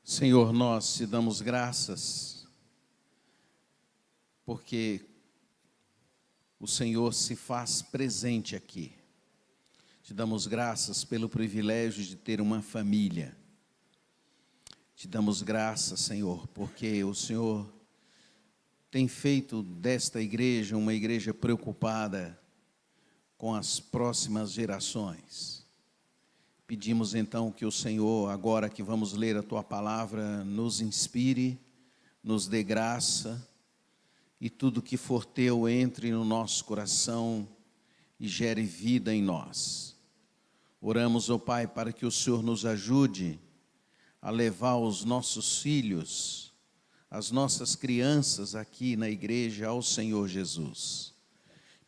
Senhor, nós te damos graças, porque o Senhor se faz presente aqui. Te damos graças pelo privilégio de ter uma família. Te damos graças, Senhor, porque o Senhor tem feito desta igreja uma igreja preocupada com as próximas gerações. Pedimos então que o Senhor, agora que vamos ler a Tua palavra, nos inspire, nos dê graça, e tudo que for Teu entre no nosso coração e gere vida em nós. Oramos, ó Pai, para que o Senhor nos ajude a levar os nossos filhos, as nossas crianças aqui na igreja ao Senhor Jesus.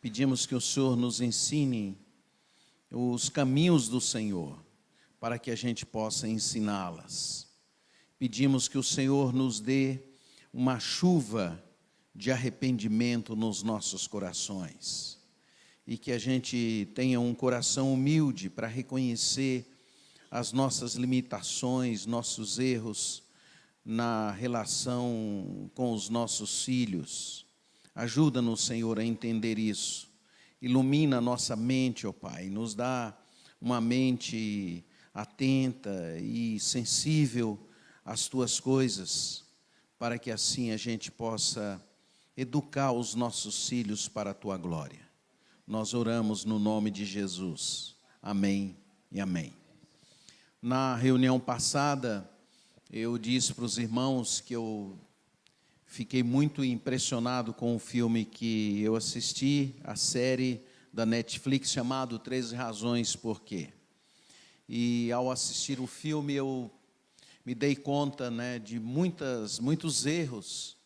Pedimos que o Senhor nos ensine os caminhos do Senhor, para que a gente possa ensiná-las. Pedimos que o Senhor nos dê uma chuva de arrependimento nos nossos corações, e que a gente tenha um coração humilde para reconhecer as nossas limitações, nossos erros na relação com os nossos filhos. Ajuda-nos, Senhor, a entender isso. Ilumina a nossa mente, ó Pai, nos dá uma mente atenta e sensível às Tuas coisas, para que assim a gente possa educar os nossos filhos para a Tua glória. Nós oramos no nome de Jesus. Amém e amém. Na reunião passada, eu disse para os irmãos que eu fiquei muito impressionado com o filme que eu assisti, a série da Netflix chamado 13 Razões Por Quê. E ao assistir o filme eu me dei conta, de muitos erros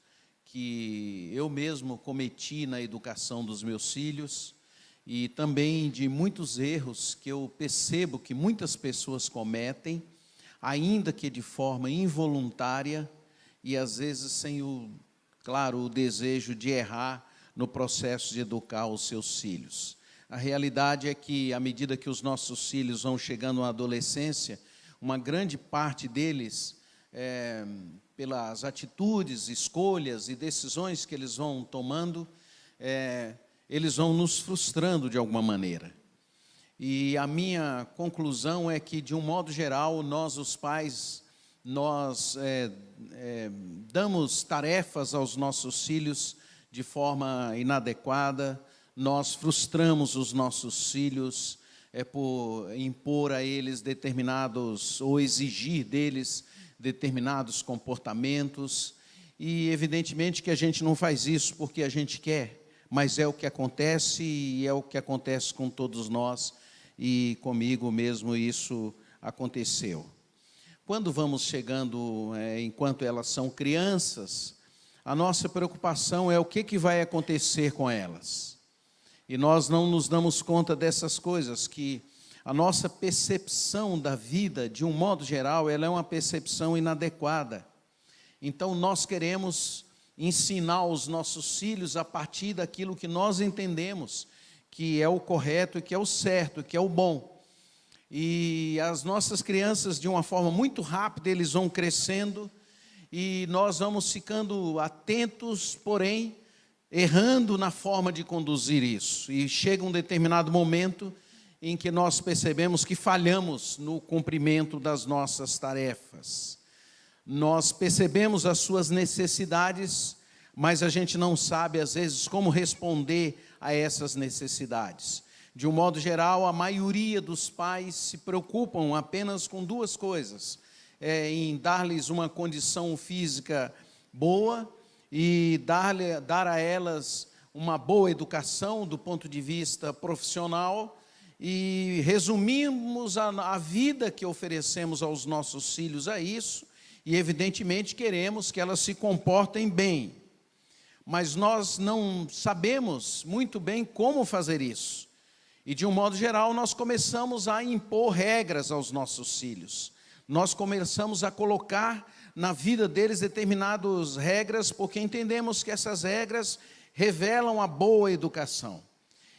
que eu mesmo cometi na educação dos meus filhos, e também de muitos erros que eu percebo que muitas pessoas cometem, ainda que de forma involuntária, e às vezes sem o desejo de errar no processo de educar os seus filhos. A realidade é que, à medida que os nossos filhos vão chegando à adolescência, uma grande parte deles, pelas atitudes, escolhas e decisões que eles vão tomando, eles vão nos frustrando de alguma maneira. E a minha conclusão é que, de um modo geral, nós, os pais, damos tarefas aos nossos filhos de forma inadequada. Nós frustramos os nossos filhos por impor a eles determinados, ou exigir deles determinados comportamentos. E evidentemente que a gente não faz isso porque a gente quer, mas é o que acontece, e é o que acontece com todos nós, e comigo mesmo isso aconteceu. Quando vamos chegando, enquanto elas são crianças, a nossa preocupação é o que vai acontecer com elas. E nós não nos damos conta dessas coisas, que a nossa percepção da vida, de um modo geral, ela é uma percepção inadequada. Então nós queremos ensinar os nossos filhos a partir daquilo que nós entendemos que é o correto, que é o certo, que é o bom. E as nossas crianças, de uma forma muito rápida, eles vão crescendo, e nós vamos ficando atentos, porém errando na forma de conduzir isso. E chega um determinado momento em que nós percebemos que falhamos no cumprimento das nossas tarefas. Nós percebemos as suas necessidades, mas a gente não sabe, às vezes, como responder a essas necessidades. De um modo geral, a maioria dos pais se preocupam apenas com duas coisas: em dar-lhes uma condição física boa e dar a elas uma boa educação do ponto de vista profissional. E resumimos a vida que oferecemos aos nossos filhos a isso, e evidentemente queremos que elas se comportem bem. Mas nós não sabemos muito bem como fazer isso. E de um modo geral nós começamos a impor regras aos nossos filhos. Nós começamos a colocar na vida deles determinadas regras, porque entendemos que essas regras revelam a boa educação.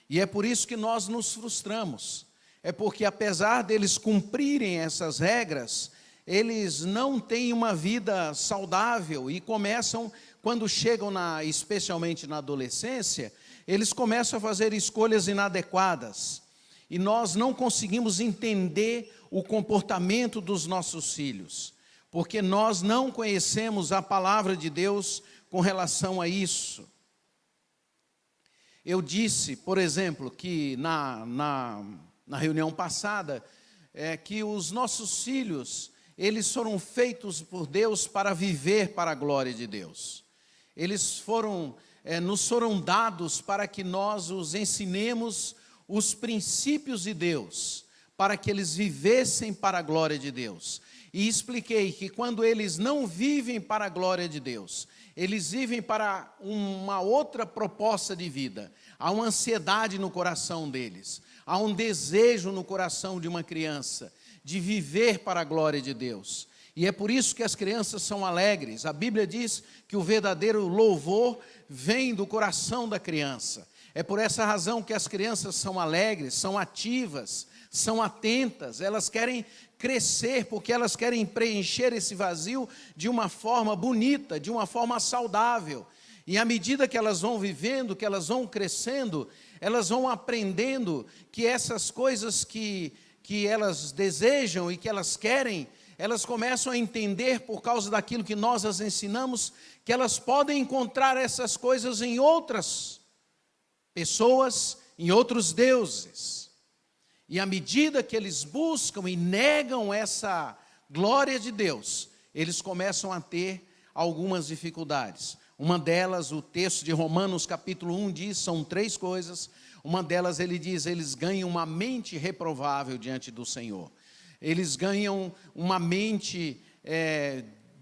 E é por isso que nós nos frustramos. É porque, apesar deles cumprirem essas regras, eles não têm uma vida saudável e começam, quando chegam especialmente na adolescência, eles começam a fazer escolhas inadequadas. E nós não conseguimos entender o comportamento dos nossos filhos, porque nós não conhecemos a palavra de Deus com relação a isso. Eu disse, por exemplo, que na reunião passada, que os nossos filhos, eles foram feitos por Deus para viver para a glória de Deus. Eles nos foram dados para que nós os ensinemos os princípios de Deus, para que eles vivessem para a glória de Deus. E expliquei que quando eles não vivem para a glória de Deus, eles vivem para uma outra proposta de vida. Há uma ansiedade no coração deles, há um desejo no coração de uma criança de viver para a glória de Deus. E é por isso que as crianças são alegres. A Bíblia diz que o verdadeiro louvor vem do coração da criança. É por essa razão que as crianças são alegres, são ativas, são atentas. Elas querem crescer porque elas querem preencher esse vazio de uma forma bonita, de uma forma saudável. E à medida que elas vão vivendo, que elas vão crescendo, elas vão aprendendo que essas coisas que elas desejam e que elas querem, elas começam a entender, por causa daquilo que nós as ensinamos, que elas podem encontrar essas coisas em outras pessoas, em outros deuses. E à medida que eles buscam e negam essa glória de Deus, eles começam a ter algumas dificuldades. Uma delas, o texto de Romanos capítulo 1 diz, são 3 coisas. Uma delas ele diz, eles ganham uma mente reprovável diante do Senhor. Eles ganham uma mente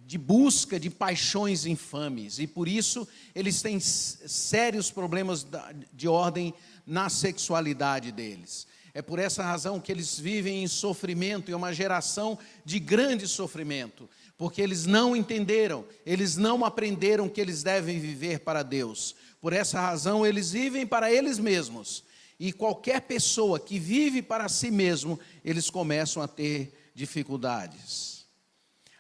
de busca de paixões infames. E por isso eles têm sérios problemas de ordem na sexualidade deles. É por essa razão que eles vivem em sofrimento, e uma geração de grande sofrimento. Porque eles não entenderam, eles não aprenderam que eles devem viver para Deus. Por essa razão, eles vivem para eles mesmos. E qualquer pessoa que vive para si mesmo, eles começam a ter dificuldades.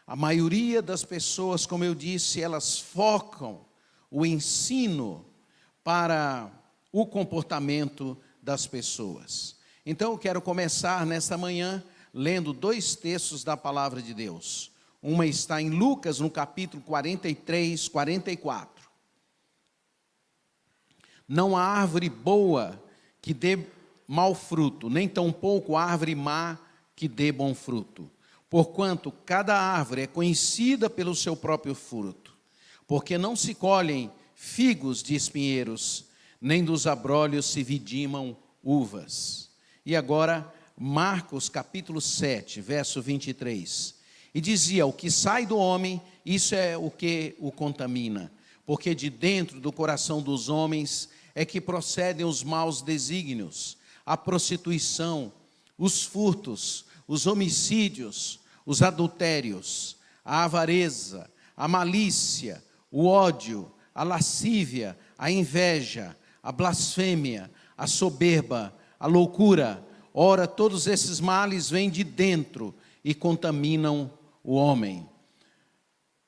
A maioria das pessoas, como eu disse, elas focam o ensino para o comportamento das pessoas. Então, eu quero começar nesta manhã lendo 2 textos da palavra de Deus. Uma está em Lucas, no capítulo 43, 44. Não há árvore boa que dê mau fruto, nem tampouco árvore má que dê bom fruto. Porquanto cada árvore é conhecida pelo seu próprio fruto. Porque não se colhem figos de espinheiros, nem dos abrolhos se vidimam uvas. E agora, Marcos capítulo 7, verso 23. E dizia, o que sai do homem, isso é o que o contamina. Porque de dentro do coração dos homens é que procedem os maus desígnios, a prostituição, os furtos, os homicídios, os adultérios, a avareza, a malícia, o ódio, a lascívia, a inveja, a blasfêmia, a soberba, a loucura. Ora, todos esses males vêm de dentro e contaminam o homem.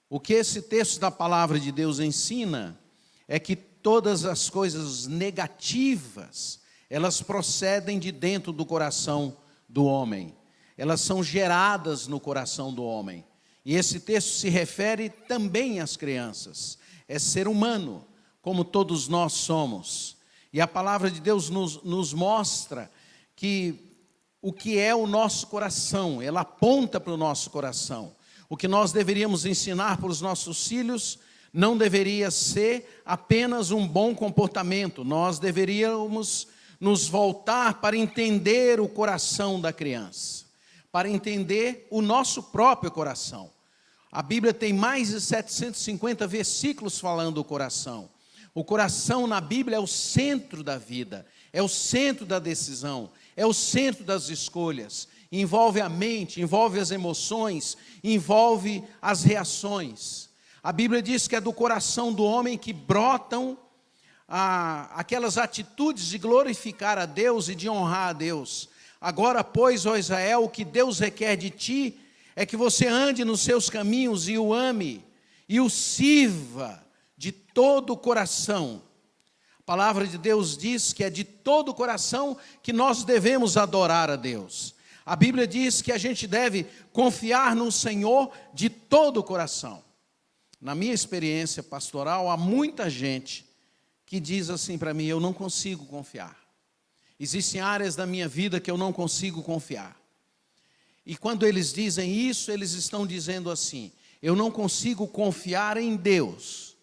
O que esse texto da palavra de Deus ensina é que todas as coisas negativas, elas procedem de dentro do coração do homem. Elas são geradas no coração do homem. E esse texto se refere também às crianças. É ser humano, como todos nós somos. E a palavra de Deus nos mostra que o que é o nosso coração, ela aponta para o nosso coração. O que nós deveríamos ensinar para os nossos filhos não deveria ser apenas um bom comportamento. Nós deveríamos nos voltar para entender o coração da criança, para entender o nosso próprio coração. A Bíblia tem mais de 750 versículos falando do coração. O coração na Bíblia é o centro da vida, é o centro da decisão, é o centro das escolhas. Envolve a mente, envolve as emoções, envolve as reações. A Bíblia diz que é do coração do homem que brotam aquelas atitudes de glorificar a Deus e de honrar a Deus. Agora, pois, ó Israel, o que Deus requer de ti é que você ande nos seus caminhos e o ame, e o sirva de todo o coração. A palavra de Deus diz que é de todo o coração que nós devemos adorar a Deus. A Bíblia diz que a gente deve confiar no Senhor de todo o coração. Na minha experiência pastoral, há muita gente que diz assim para mim: eu não consigo confiar. Existem áreas da minha vida que eu não consigo confiar. E quando eles dizem isso, eles estão dizendo assim: eu não consigo confiar em Deus.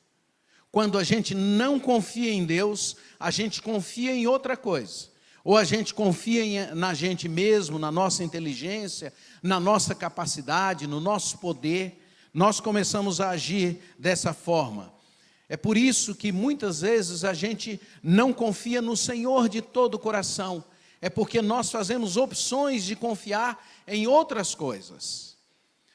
Quando a gente não confia em Deus, a gente confia em outra coisa. Ou a gente confia na gente mesmo, na nossa inteligência, na nossa capacidade, no nosso poder. Nós começamos a agir dessa forma. É por isso que muitas vezes a gente não confia no Senhor de todo o coração. É porque nós fazemos opções de confiar em outras coisas.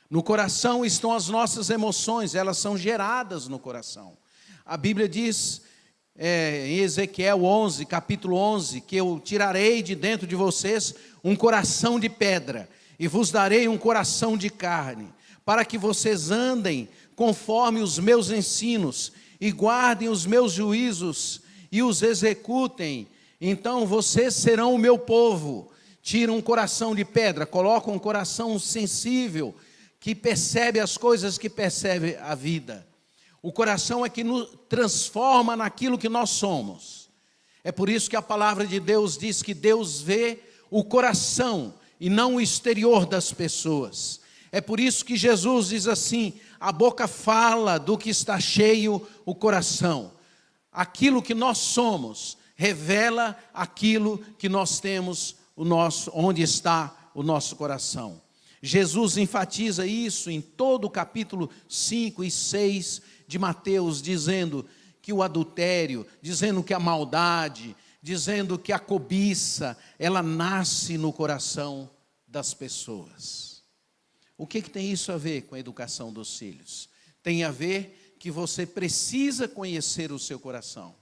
No coração estão as nossas emoções, elas são geradas no coração. A Bíblia diz em Ezequiel 11, capítulo 11, que eu tirarei de dentro de vocês um coração de pedra e vos darei um coração de carne, para que vocês andem conforme os meus ensinos e guardem os meus juízos e os executem. Então vocês serão o meu povo. Tira um coração de pedra, coloca um coração sensível, que percebe as coisas, que percebe a vida. O coração é que nos transforma naquilo que nós somos. É por isso que a palavra de Deus diz que Deus vê o coração e não o exterior das pessoas. É por isso que Jesus diz assim: a boca fala do que está cheio o coração. Aquilo que nós somos revela aquilo que nós temos, onde está o nosso coração. Jesus enfatiza isso em todo o capítulo 5 e 6 de Mateus, dizendo que o adultério, dizendo que a maldade, dizendo que a cobiça, ela nasce no coração das pessoas. O que tem isso a ver com a educação dos filhos? Tem a ver que você precisa conhecer o seu coração,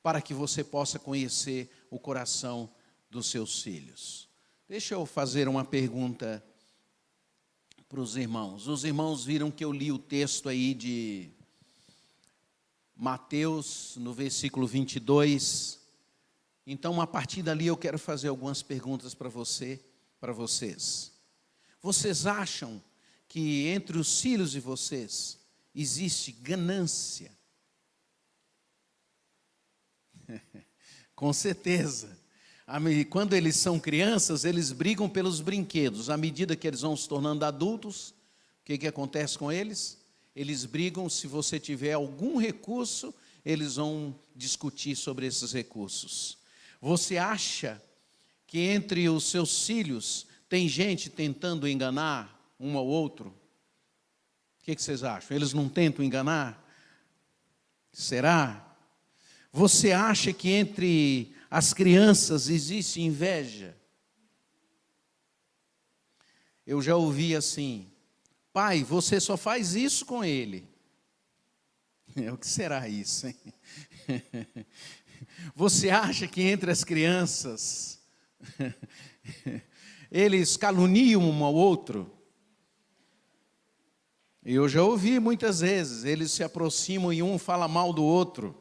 para que você possa conhecer o coração dos seus filhos. Deixa eu fazer uma pergunta para os irmãos. Os irmãos viram que eu li o texto aí de Mateus, no versículo 22. Então, a partir dali, eu quero fazer algumas perguntas para vocês. Vocês acham que entre os filhos de vocês existe ganância? Com certeza. Quando eles são crianças, eles brigam pelos brinquedos. À medida que eles vão se tornando adultos, o que acontece com eles? Eles brigam. Se você tiver algum recurso, eles vão discutir sobre esses recursos. Você acha que entre os seus filhos tem gente tentando enganar um ao outro? O que vocês acham? Eles não tentam enganar? Será? Você acha que entre as crianças existe inveja? Eu já ouvi assim: pai, você só faz isso com ele. O que será isso, hein? Você acha que entre as crianças eles caluniam um ao outro? Eu já ouvi muitas vezes, eles se aproximam e um fala mal do outro.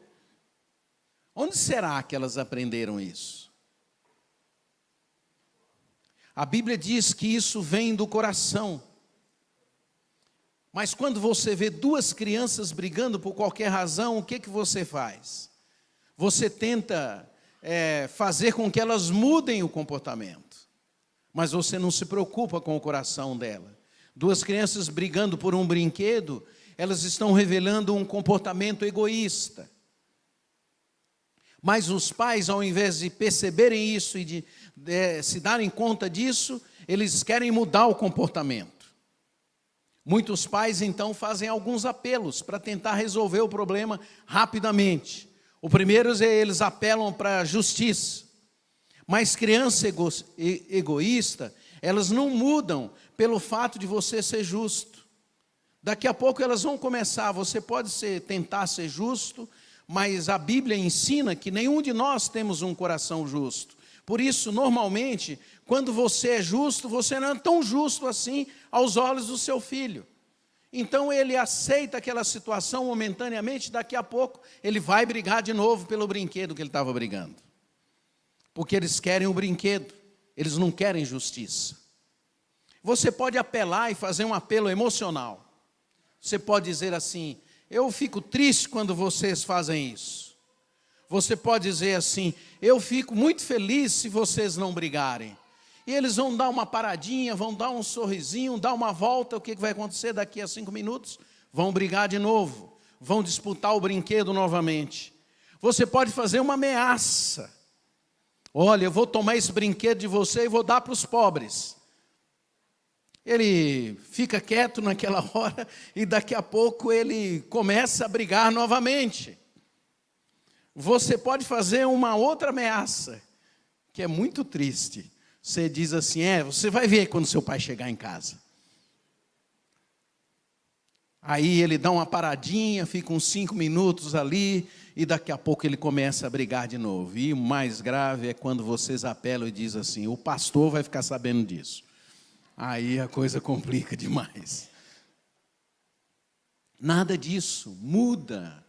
Onde será que elas aprenderam isso? A Bíblia diz que isso vem do coração. Mas quando você vê duas crianças brigando por qualquer razão, o que você faz? Você tenta fazer com que elas mudem o comportamento. Mas você não se preocupa com o coração dela. Duas crianças brigando por um brinquedo, elas estão revelando um comportamento egoísta. Mas os pais, ao invés de perceberem isso e de se darem conta disso, eles querem mudar o comportamento. Muitos pais, então, fazem alguns apelos para tentar resolver o problema rapidamente. O primeiro é eles apelam para a justiça. Mas criança egoísta, elas não mudam pelo fato de você ser justo. Daqui a pouco elas vão começar, você pode tentar ser justo, mas a Bíblia ensina que nenhum de nós temos um coração justo. Por isso, normalmente, quando você é justo, você não é tão justo assim aos olhos do seu filho. Então ele aceita aquela situação momentaneamente, daqui a pouco ele vai brigar de novo pelo brinquedo que ele estava brigando. Porque eles querem o brinquedo, eles não querem justiça. Você pode apelar e fazer um apelo emocional. Você pode dizer assim: eu fico triste quando vocês fazem isso. Você pode dizer assim: eu fico muito feliz se vocês não brigarem. E eles vão dar uma paradinha, vão dar um sorrisinho, dar uma volta. O que vai acontecer daqui a 5 minutos? Vão brigar de novo, vão disputar o brinquedo novamente. Você pode fazer uma ameaça: olha, eu vou tomar esse brinquedo de você e vou dar para os pobres. Ele fica quieto naquela hora e daqui a pouco ele começa a brigar novamente. Você pode fazer uma outra ameaça, que é muito triste. Você diz assim: você vai ver quando seu pai chegar em casa. Aí ele dá uma paradinha, fica uns 5 minutos ali, e daqui a pouco ele começa a brigar de novo. E o mais grave é quando vocês apelam e dizem assim: o pastor vai ficar sabendo disso. Aí a coisa complica demais. Nada disso muda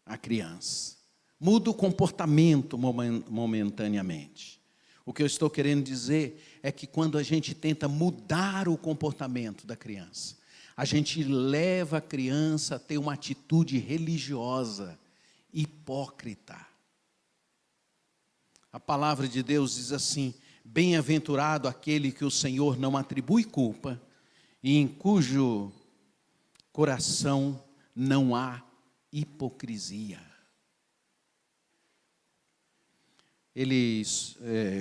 a criança. Muda o comportamento momentaneamente. O que eu estou querendo dizer é que quando a gente tenta mudar o comportamento da criança, a gente leva a criança a ter uma atitude religiosa, hipócrita. A palavra de Deus diz assim: bem-aventurado aquele que o Senhor não atribui culpa e em cujo coração não há hipocrisia.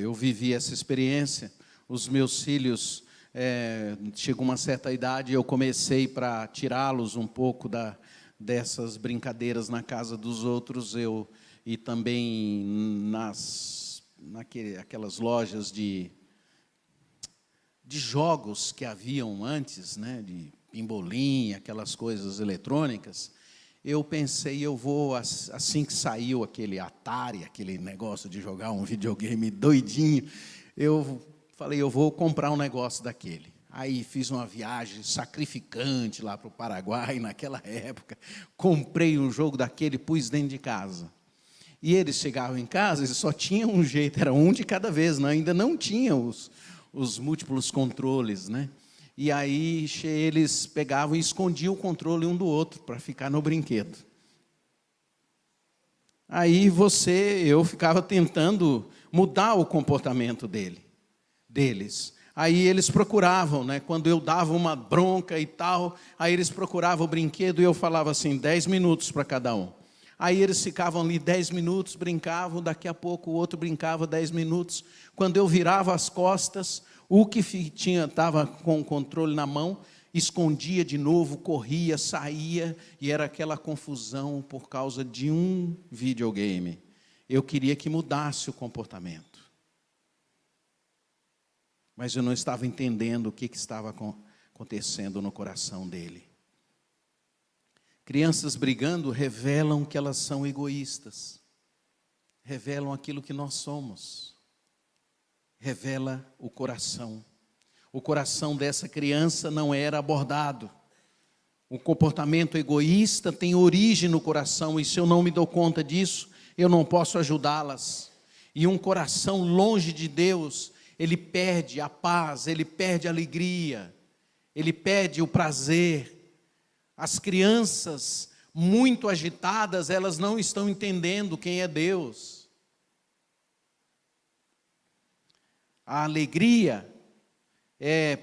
Eu vivi essa experiência. Os meus filhos, chegou uma certa idade, eu comecei para tirá-los um pouco dessas brincadeiras na casa dos outros, e também aquelas lojas de jogos que haviam antes, né, de pimbolim, aquelas coisas eletrônicas. Eu pensei, eu vou, assim que saiu aquele Atari, aquele negócio de jogar um videogame doidinho, eu falei, eu vou comprar um negócio daquele. Aí fiz uma viagem sacrificante lá para o Paraguai, naquela época, comprei um jogo daquele, pus dentro de casa. E eles chegavam em casa, eles só tinham um jeito, era um de cada vez, né? Ainda não tinham os múltiplos controles, né? E aí eles pegavam e escondiam o controle um do outro para ficar no brinquedo. Aí eu ficava tentando mudar o comportamento deles. Aí eles procuravam, né? Quando eu dava uma bronca e tal, aí eles procuravam o brinquedo e eu falava assim, 10 minutos para cada um. Aí eles ficavam ali 10 minutos, brincavam, daqui a pouco o outro brincava 10 minutos. Quando eu virava as costas, o que estava com o controle na mão, escondia de novo, corria, saía, e era aquela confusão por causa de um videogame. Eu queria que mudasse o comportamento. Mas eu não estava entendendo o que estava acontecendo no coração dele. Crianças brigando revelam que elas são egoístas. Revelam aquilo que nós somos. Revela o coração. O coração dessa criança não era abordado. O comportamento egoísta tem origem no coração, e se eu não me dou conta disso, eu não posso ajudá-las. E um coração longe de Deus, ele perde a paz, ele perde a alegria, ele perde o prazer. As crianças muito agitadas, elas não estão entendendo quem é Deus. A alegria,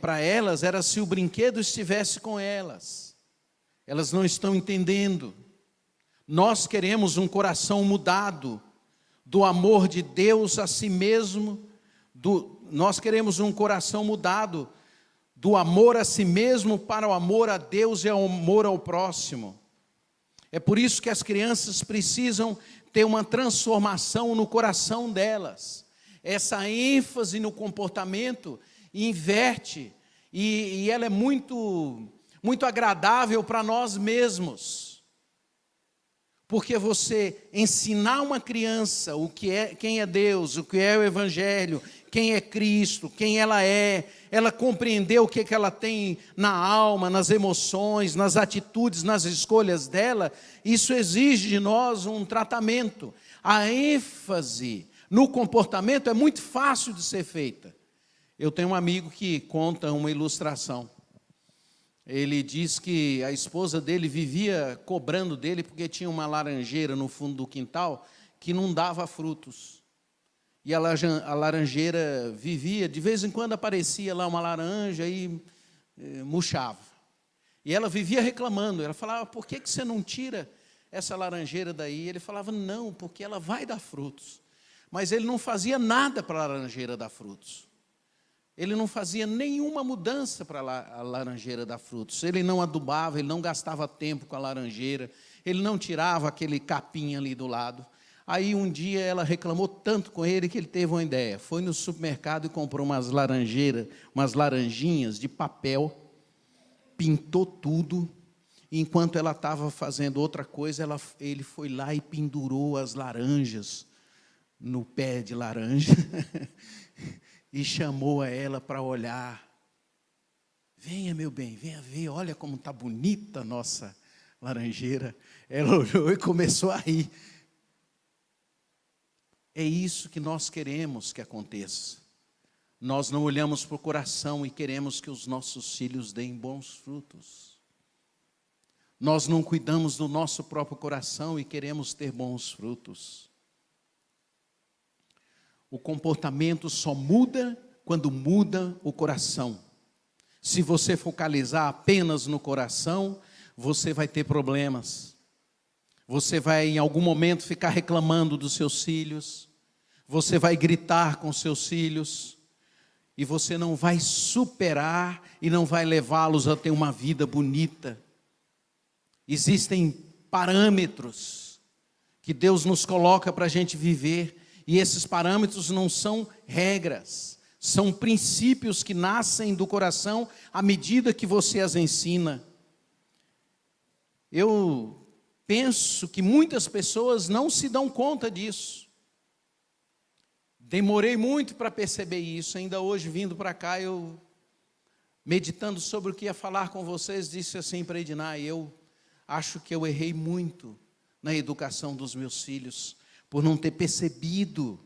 para elas, era se o brinquedo estivesse com elas. Elas não estão entendendo. Nós queremos um coração mudado do amor de Deus a si mesmo. Nós queremos um coração mudado do amor a si mesmo para o amor a Deus e ao amor ao próximo. É por isso que as crianças precisam ter uma transformação no coração delas. Essa ênfase no comportamento inverte, e ela é muito, muito agradável para nós mesmos. porque você ensinar uma criança quem é Deus, o que é o Evangelho, quem é Cristo, quem ela é, ela compreender o que ela tem na alma, nas emoções, nas atitudes, nas escolhas dela, isso exige de nós um tratamento. A ênfase no comportamento é muito fácil de ser feita. Eu tenho um amigo que conta uma ilustração. Ele diz que a esposa dele vivia cobrando dele porque tinha uma laranjeira no fundo do quintal que não dava frutos. E a laranjeira vivia, de vez em quando aparecia lá uma laranja e murchava. E ela vivia reclamando, ela falava, por que você não tira essa laranjeira daí? Ele falava, não, porque ela vai dar frutos. Mas ele não fazia nada para a laranjeira dar frutos. Ele não fazia nenhuma mudança para a laranjeira dar frutos. Ele não adubava, ele não gastava tempo com a laranjeira, ele não tirava aquele capim ali do lado. Aí um dia ela reclamou tanto com ele que ele teve uma ideia. Foi no supermercado e comprou umas laranjinhas de papel, pintou tudo. E enquanto ela estava fazendo outra coisa, ele foi lá e pendurou as laranjas no pé de laranja. E chamou a ela para olhar. Venha, meu bem, venha ver, olha como está bonita a nossa laranjeira. Ela olhou e começou a rir. É isso que nós queremos que aconteça. Nós não olhamos para o coração e queremos que os nossos filhos deem bons frutos. Nós não cuidamos do nosso próprio coração e queremos ter bons frutos. O comportamento só muda quando muda o coração. Se você focalizar apenas no coração, você vai ter problemas. Você vai em algum momento ficar reclamando dos seus filhos. Você vai gritar com seus filhos. E você não vai superar e não vai levá-los a ter uma vida bonita. Existem parâmetros que Deus nos coloca para a gente viver. E esses parâmetros não são regras, são princípios que nascem do coração à medida que você as ensina. Eu penso que muitas pessoas não se dão conta disso. Demorei muito para perceber isso, ainda hoje vindo para cá, eu meditando sobre o que ia falar com vocês, disse assim para Ednai, eu acho que eu errei muito na educação dos meus filhos, por não ter percebido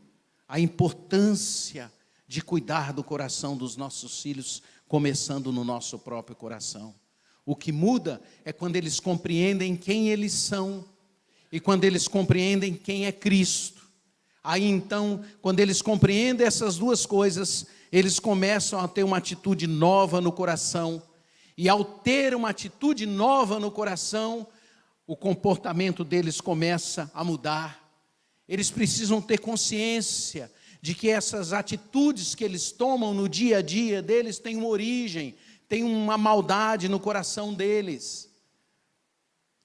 a importância de cuidar do coração dos nossos filhos, começando no nosso próprio coração. O que muda é quando eles compreendem quem eles são e quando eles compreendem quem é Cristo. Aí então, quando eles compreendem essas duas coisas, eles começam a ter uma atitude nova no coração. E ao ter uma atitude nova no coração, o comportamento deles começa a mudar. Eles precisam ter consciência de que essas atitudes que eles tomam no dia a dia deles têm uma origem, têm uma maldade no coração deles.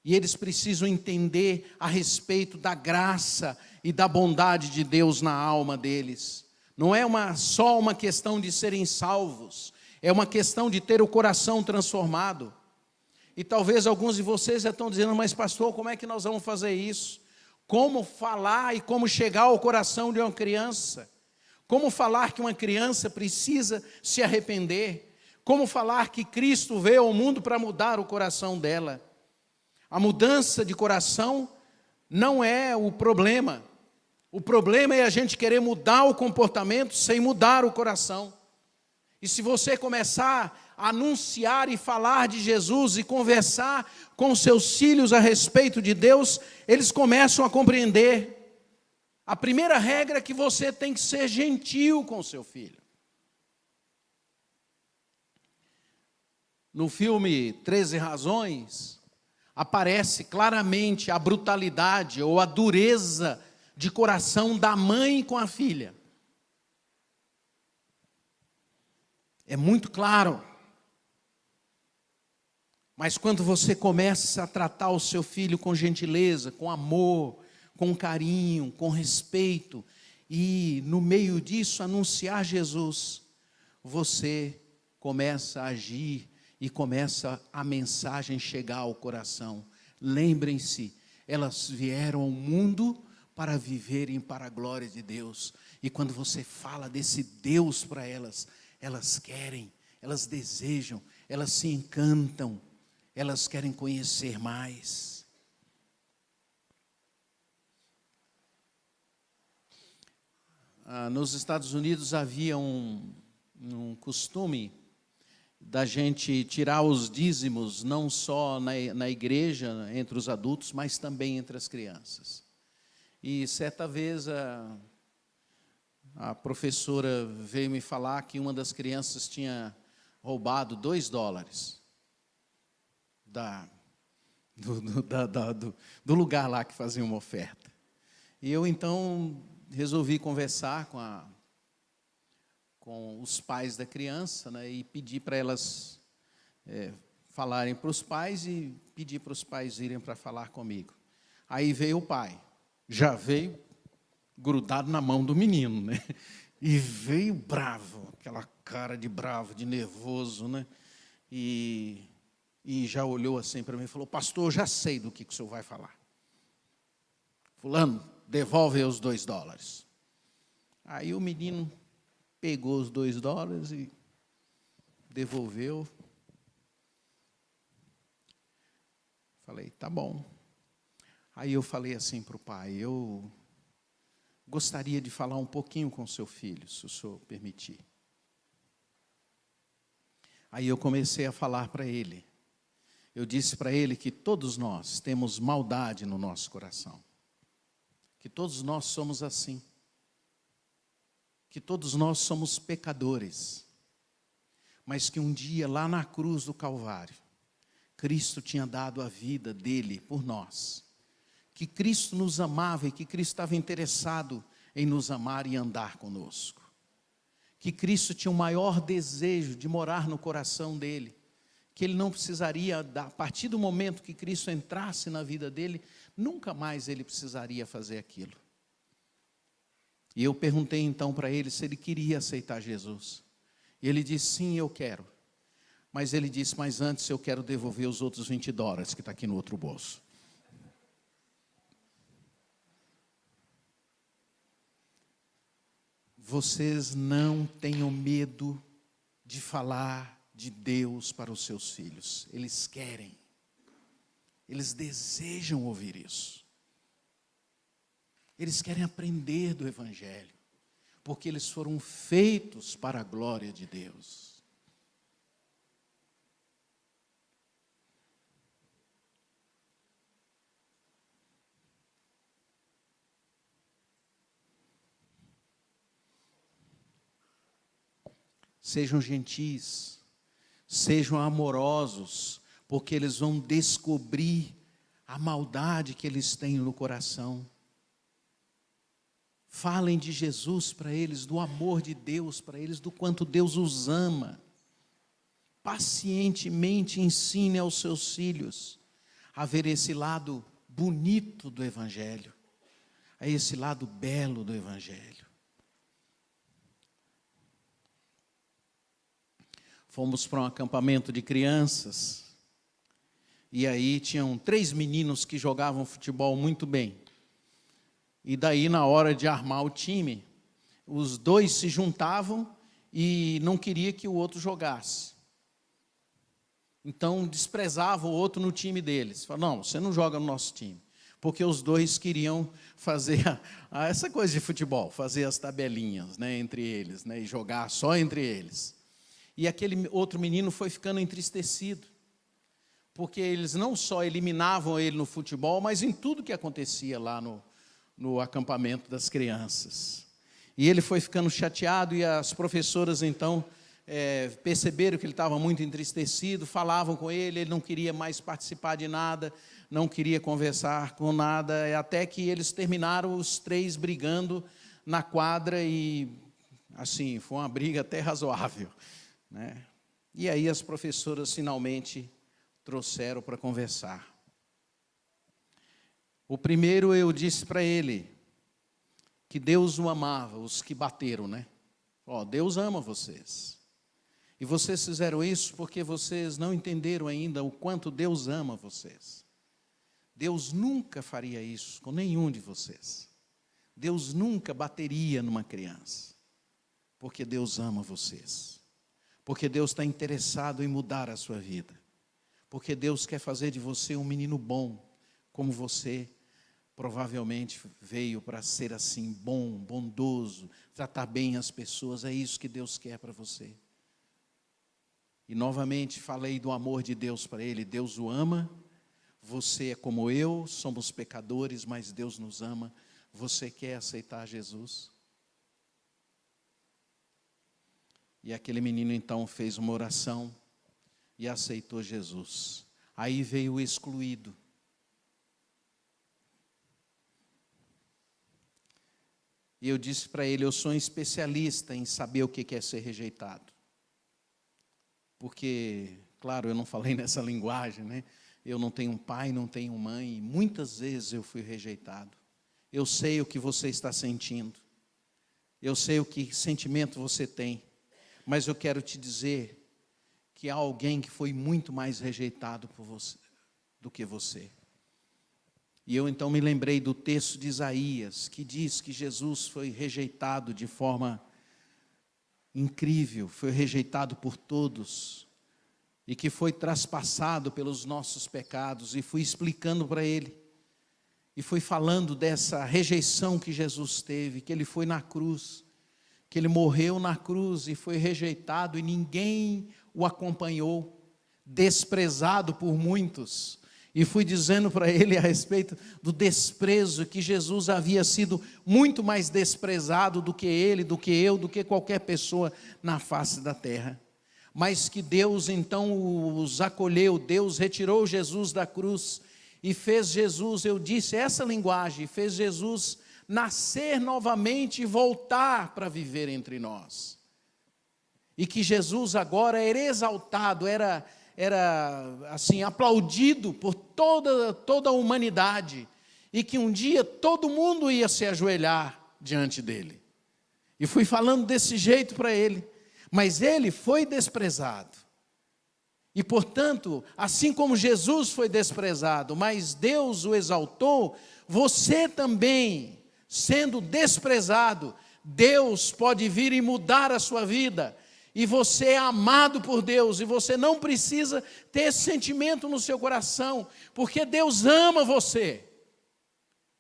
E eles precisam entender a respeito da graça e da bondade de Deus na alma deles. Não é só uma questão de serem salvos, é uma questão de ter o coração transformado. E talvez alguns de vocês já estão dizendo, mas pastor, como é que nós vamos fazer isso? Como falar e como chegar ao coração de uma criança? Como falar que uma criança precisa se arrepender? Como falar que Cristo veio ao mundo para mudar o coração dela? A mudança de coração não é o problema. O problema é a gente querer mudar o comportamento sem mudar o coração. E se você começar a anunciar e falar de Jesus e conversar com seus filhos a respeito de Deus, eles começam a compreender. A primeira regra é que você tem que ser gentil com seu filho. No filme 13 Razões, aparece claramente a brutalidade ou a dureza de coração da mãe com a filha. É muito claro. Mas quando você começa a tratar o seu filho com gentileza, com amor, com carinho, com respeito, e no meio disso anunciar Jesus, você começa a agir e começa a mensagem chegar ao coração. Lembrem-se, Elas vieram ao mundo para viverem para a glória de Deus. E quando você fala desse Deus para elas, elas querem, elas desejam, elas se encantam, elas querem conhecer mais. Nos Estados Unidos havia um costume da gente tirar os dízimos, não só na igreja, entre os adultos, mas também entre as crianças. E certa vez a professora veio me falar que uma das crianças tinha roubado $2 do lugar lá que fazia uma oferta. E eu então resolvi conversar com os pais da criança, né, e pedir para elas falarem para os pais e pedir para os pais irem para falar comigo. Aí veio o pai, já veio grudado na mão do menino, né? E veio bravo, aquela cara de bravo, de nervoso, né? E já olhou assim para mim e falou: pastor, já sei do que o senhor vai falar. Fulano, devolve os $2. Aí o menino pegou os $2 e devolveu. Falei, tá bom. Aí eu falei assim para o pai: eu gostaria de falar um pouquinho com o seu filho, se o senhor permitir. Aí eu comecei a falar para ele. Eu disse para ele que todos nós temos maldade no nosso coração. Que todos nós somos assim. Que todos nós somos pecadores. Mas que um dia lá na cruz do Calvário, Cristo tinha dado a vida dele por nós. Que Cristo nos amava e que Cristo estava interessado em nos amar e andar conosco. Que Cristo tinha o maior desejo de morar no coração dele. Que ele não precisaria, a partir do momento que Cristo entrasse na vida dele, nunca mais ele precisaria fazer aquilo. E eu perguntei então para ele se ele queria aceitar Jesus. E ele disse, sim, eu quero. Mas ele disse, mas antes eu quero devolver os outros $20 que está aqui no outro bolso. Vocês não tenham medo de falar de Deus para os seus filhos. Eles querem. Eles desejam ouvir isso. Eles querem aprender do Evangelho, porque eles foram feitos para a glória de Deus. Sejam gentis, sejam amorosos, porque eles vão descobrir a maldade que eles têm no coração. Falem de Jesus para eles, do amor de Deus para eles, do quanto Deus os ama. Pacientemente ensine aos seus filhos a ver esse lado bonito do Evangelho, a esse lado belo do Evangelho. Fomos para um acampamento de crianças, e aí tinham 3 meninos que jogavam futebol muito bem. E daí, na hora de armar o time, os 2 se juntavam e não queria que o outro jogasse. Então, desprezava o outro no time deles. Falavam, não, você não joga no nosso time. Porque os 2 queriam fazer essa coisa de futebol, fazer as tabelinhas, né, entre eles, né, e jogar só entre eles. E aquele outro menino foi ficando entristecido, porque eles não só eliminavam ele no futebol, mas em tudo que acontecia lá no acampamento das crianças. E ele foi ficando chateado, e as professoras então perceberam que ele estava muito entristecido, falavam com ele, ele não queria mais participar de nada, não queria conversar com nada, até que eles terminaram os 3 brigando na quadra, e assim, foi uma briga até razoável, né? E aí as professoras finalmente trouxeram para conversar. O primeiro, eu disse para ele que Deus o amava, os que bateram, né? Deus ama vocês. E vocês fizeram isso porque vocês não entenderam ainda o quanto Deus ama vocês. Deus nunca faria isso com nenhum de vocês. Deus nunca bateria numa criança, porque Deus ama vocês, porque Deus está interessado em mudar a sua vida, porque Deus quer fazer de você um menino bom, como você provavelmente veio para ser assim, bom, bondoso, tratar bem as pessoas. É isso que Deus quer para você. E novamente falei do amor de Deus para ele. Deus o ama, você é como eu, somos pecadores, mas Deus nos ama. Você quer aceitar Jesus? E aquele menino então fez uma oração e aceitou Jesus. Aí veio o excluído. E eu disse para ele, eu sou um especialista em saber o que é ser rejeitado. Porque, claro, eu não falei nessa linguagem, né? Eu não tenho um pai, não tenho mãe, e muitas vezes eu fui rejeitado. Eu sei o que você está sentindo. Eu sei o que sentimento você tem. Mas eu quero te dizer que há alguém que foi muito mais rejeitado por você do que você. E eu então me lembrei do texto de Isaías, que diz que Jesus foi rejeitado de forma incrível, foi rejeitado por todos, e que foi traspassado pelos nossos pecados, e fui explicando para ele, e fui falando dessa rejeição que Jesus teve, que ele foi na cruz, que ele morreu na cruz e foi rejeitado, e ninguém o acompanhou, desprezado por muitos. E fui dizendo para ele a respeito do desprezo, que Jesus havia sido muito mais desprezado do que ele, do que eu, do que qualquer pessoa na face da terra. Mas que Deus então os acolheu, Deus retirou Jesus da cruz e fez Jesus, eu disse essa linguagem, fez Jesus nascer novamente e voltar para viver entre nós. E que Jesus agora era exaltado, era assim, aplaudido por toda a humanidade, e que um dia todo mundo ia se ajoelhar diante dele. E fui falando desse jeito para ele, mas ele foi desprezado. E portanto, assim como Jesus foi desprezado, mas Deus o exaltou, você também, sendo desprezado, Deus pode vir e mudar a sua vida. E você é amado por Deus, e você não precisa ter esse sentimento no seu coração, porque Deus ama você.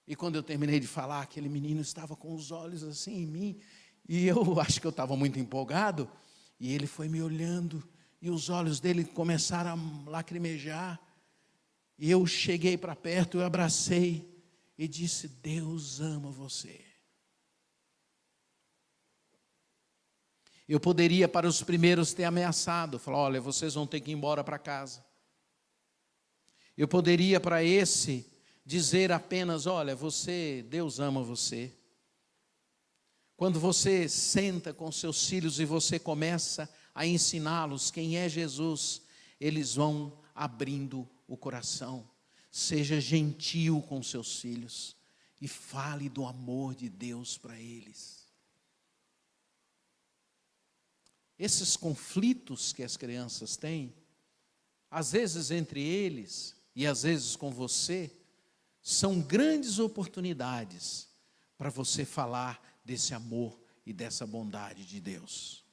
E quando eu terminei de falar, aquele menino estava com os olhos assim em mim, e eu acho que eu estava muito empolgado, e ele foi me olhando, e os olhos dele começaram a lacrimejar, e eu cheguei para perto, eu abracei, e disse, Deus ama você. Eu poderia para os primeiros ter ameaçado, falar, olha, vocês vão ter que ir embora para casa. Eu poderia para esse dizer apenas, olha, Deus ama você. Quando você senta com seus filhos e você começa a ensiná-los quem é Jesus, eles vão abrindo o coração. Seja gentil com seus filhos e fale do amor de Deus para eles. Esses conflitos que as crianças têm, às vezes entre eles e às vezes com você, são grandes oportunidades para você falar desse amor e dessa bondade de Deus.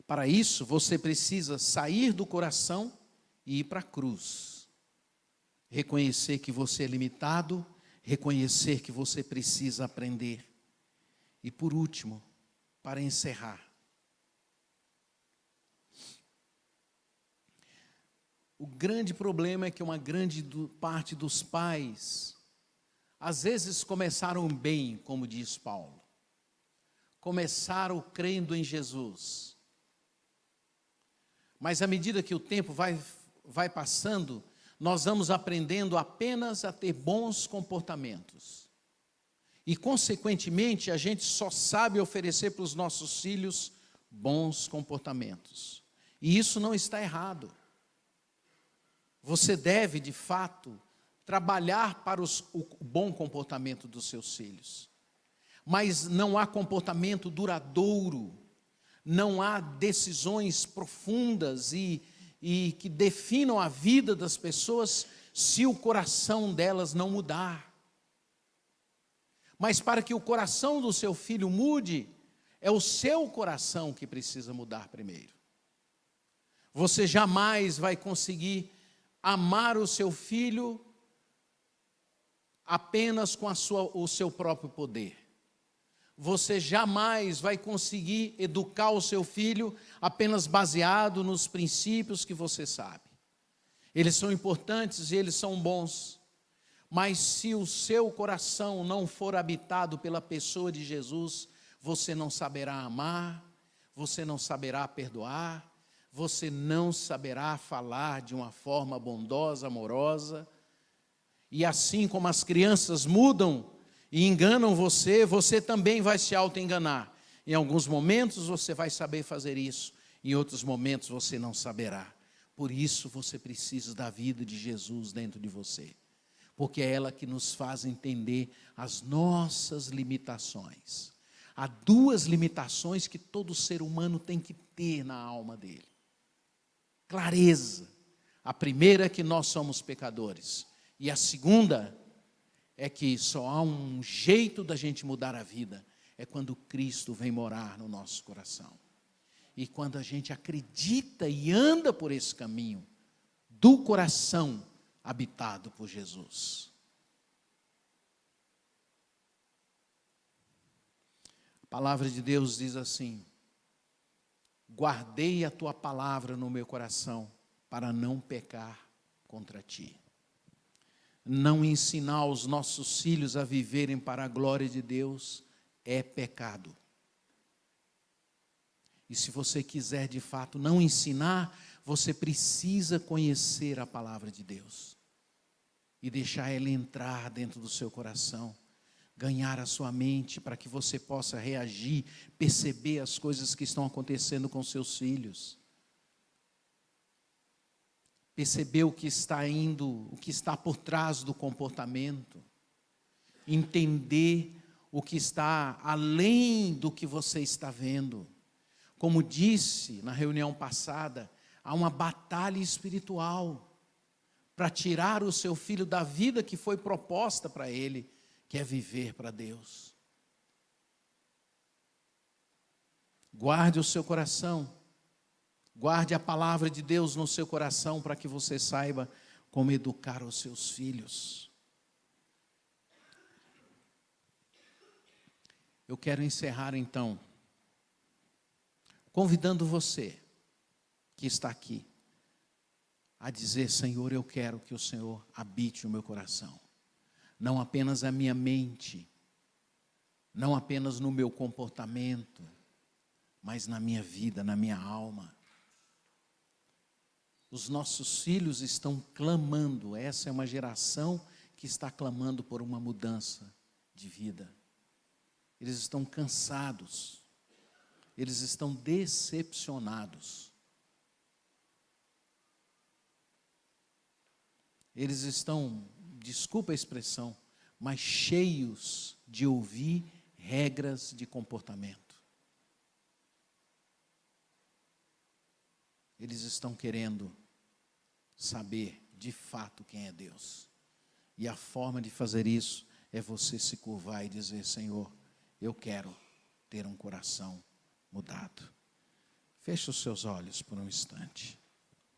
Para isso, você precisa sair do coração e ir para a cruz. Reconhecer que você é limitado, reconhecer que você precisa aprender. E por último, para encerrar, o grande problema é que uma grande parte dos pais, às vezes começaram bem, como diz Paulo, começaram crendo em Jesus, mas à medida que o tempo vai passando, nós vamos aprendendo apenas a ter bons comportamentos. E, consequentemente, a gente só sabe oferecer para os nossos filhos bons comportamentos. E isso não está errado. Você deve, de fato, trabalhar para o bom comportamento dos seus filhos. Mas não há comportamento duradouro, não há decisões profundas e e que definam a vida das pessoas se o coração delas não mudar. Mas para que o coração do seu filho mude, é o seu coração que precisa mudar primeiro. Você jamais vai conseguir amar o seu filho apenas com o seu próprio poder. Você jamais vai conseguir educar o seu filho apenas baseado nos princípios que você sabe. Eles são importantes e eles são bons, mas se o seu coração não for habitado pela pessoa de Jesus, você não saberá amar, você não saberá perdoar, você não saberá falar de uma forma bondosa, amorosa. E assim como as crianças mudam e enganam você, você também vai se auto-enganar. Em alguns momentos você vai saber fazer isso, em outros momentos você não saberá. Por isso você precisa da vida de Jesus dentro de você, porque é ela que nos faz entender as nossas limitações. Há duas limitações que todo ser humano tem que ter na alma dele. Clareza. A primeira é que nós somos pecadores. E a segunda é que só há um jeito da gente mudar a vida, é quando Cristo vem morar no nosso coração. E quando a gente acredita e anda por esse caminho do coração habitado por Jesus. A palavra de Deus diz assim: guardei a tua palavra no meu coração para não pecar contra ti. Não ensinar os nossos filhos a viverem para a glória de Deus é pecado. E se você quiser de fato não ensinar, você precisa conhecer a palavra de Deus e deixar ela entrar dentro do seu coração, ganhar a sua mente para que você possa reagir, perceber as coisas que estão acontecendo com seus filhos. Perceber o que está indo, o que está por trás do comportamento. Entender o que está além do que você está vendo. Como disse na reunião passada, há uma batalha espiritual para tirar o seu filho da vida que foi proposta para ele, que é viver para Deus. Guarde o seu coração. Guarde a palavra de Deus no seu coração para que você saiba como educar os seus filhos. Eu quero encerrar então, convidando você que está aqui a dizer: Senhor, eu quero que o Senhor habite o meu coração. Não apenas a minha mente, não apenas no meu comportamento, mas na minha vida, na minha alma. Os nossos filhos estão clamando, essa é uma geração que está clamando por uma mudança de vida. Eles estão cansados, eles estão decepcionados. Eles estão, desculpa a expressão, mas cheios de ouvir regras de comportamento. Eles estão querendo saber de fato quem é Deus. E a forma de fazer isso é você se curvar e dizer: Senhor, eu quero ter um coração mudado. Feche os seus olhos por um instante.